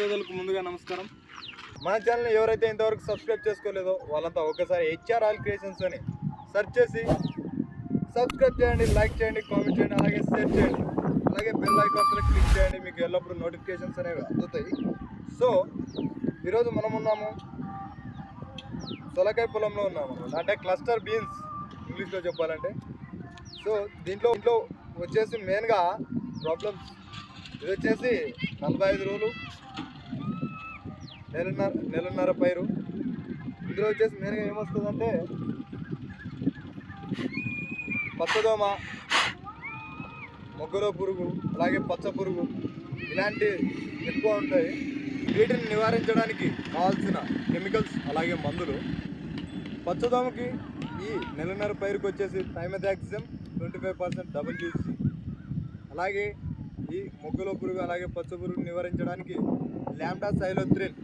సోదరులకు ముందుగా నమస్కారం. మన ఛానల్ని ఎవరైతే ఇంతవరకు సబ్స్క్రైబ్ చేసుకోలేదో వాళ్ళంతా ఒకసారి హెచ్ఆర్ ఆల్ క్రియేషన్స్ అని సెర్చ్ చేసి సబ్స్క్రైబ్ చేయండి, లైక్ చేయండి, కామెంట్ చేయండి, అలాగే షేర్ చేయండి, అలాగే బెల్ ఐకాన్ పైన క్లిక్ చేయండి. మీకు ఎల్లప్పుడూ నోటిఫికేషన్స్ అనేవి అందుతాయి. సో ఈరోజు మనం ఉన్నాము సొలకాయ పొలంలో ఉన్నాము, అంటే క్లస్టర్ బీన్స్ ఇంగ్లీష్లో చెప్పాలంటే. సో దీంట్లో వచ్చేసి మెయిన్గా ప్రాబ్లమ్స్ ఇది వచ్చేసి 45 రోజులు నెలన్నర పైరు. ఇందులో వచ్చేసి మెయిన్గా ఏమొస్తుందంటే పచ్చదోమ, మొగ్గలో పురుగు, అలాగే పచ్చ పురుగు ఇలాంటి ఎక్కువ ఉంటాయి. వీటిని నివారించడానికి కావాల్సిన కెమికల్స్ అలాగే మందులు పచ్చదోమకి ఈ నెలన్నర పైరుకి వచ్చేసి థైమెథాక్సిమ్ 25% WC, అలాగే ఈ మొగ్గలో పురుగు అలాగే పచ్చ పురుగు నివారించడానికి లాంబ్డాసైలోథ్రిన్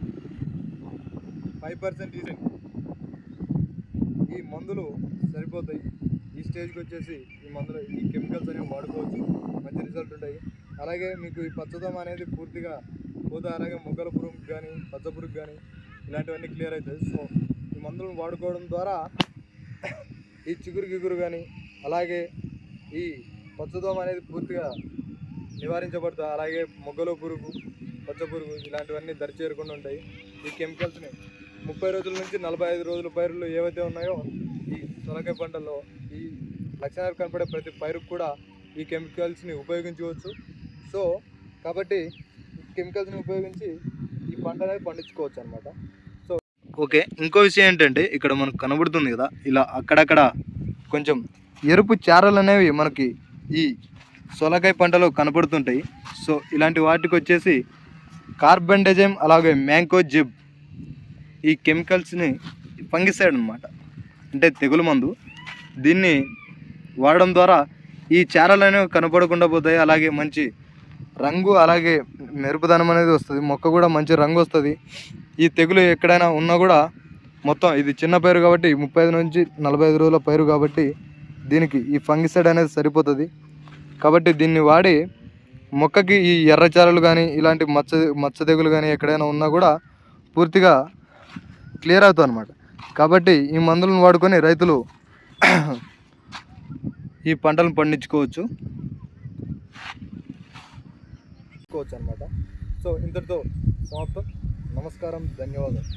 5% ఈజిన్. ఈ మందులు సరిపోతాయి. ఈ స్టేజ్కి వచ్చేసి ఈ మందులు ఈ కెమికల్స్ అనేవి వాడుకోవచ్చు, మంచి రిజల్ట్ ఉంటాయి. అలాగే మీకు ఈ పచ్చదోమ అనేది పూర్తిగా పోతే, అలాగే మొగ్గల పురుగు కానీ పచ్చ పురుగు కానీ ఇలాంటివన్నీ క్లియర్ అవుతాయి. సో ఈ మందులను వాడుకోవడం ద్వారా ఈ చిగురు గిగురు కానీ అలాగే ఈ పచ్చదోమ అనేది పూర్తిగా నివారించబడుతుంది. అలాగే మొగ్గలో పురుగు పచ్చ పురుగు ఇలాంటివన్నీ దరి చేరకుండా ఉంటాయి. ఈ కెమికల్స్ని 30 రోజుల నుంచి 45 రోజుల పైరులు ఏవైతే ఉన్నాయో ఈ సొరకాయ పంటల్లో ఈ లక్షణాలు కనపడే ప్రతి పైరుకు కూడా ఈ కెమికల్స్ని ఉపయోగించవచ్చు. సో కాబట్టి కెమికల్స్ని ఉపయోగించి ఈ పంట అనేది పండించుకోవచ్చు అనమాట. సో ఓకే, ఇంకో విషయం ఏంటంటే ఇక్కడ మనకు కనబడుతుంది కదా, ఇలా అక్కడక్కడ కొంచెం ఎరుపు చారలు అనేవి మనకి ఈ సొలకాయ పంటలో కనపడుతుంటాయి. సో ఇలాంటి వాటికి వచ్చేసి కార్బండజైమ్ అలాగే మ్యాంకోజిబ్ ఈ కెమికల్స్ని ఫంగిసైడ్ అనమాట, అంటే తెగులు మందు. దీన్ని వాడడం ద్వారా ఈ చారలు అనేవి కనపడకుండా పోతాయి. అలాగే మంచి రంగు అలాగే మెరుపుదనం అనేది వస్తుంది, మొక్క కూడా మంచి రంగు వస్తుంది. ఈ తెగులు ఎక్కడైనా ఉన్నా కూడా మొత్తం ఇది చిన్న పైరు కాబట్టి 35 నుంచి 45 రోజుల పైరు కాబట్టి దీనికి ఈ ఫంగిసైడ్ అనేది సరిపోతుంది. కాబట్టి దీన్ని వాడి మొక్కకి ఈ ఎర్రచారలు కానీ ఇలాంటి మచ్చ తెగులు కానీ ఎక్కడైనా ఉన్నా కూడా పూర్తిగా క్లియర్ అవుతుంది అనమాట. కాబట్టి ఈ మందులను వాడుకొని రైతులు ఈ పంటలను పండించుకోవచ్చు అనమాట. సో ఇంతటితో సమాప్తం. నమస్కారం, ధన్యవాదాలు.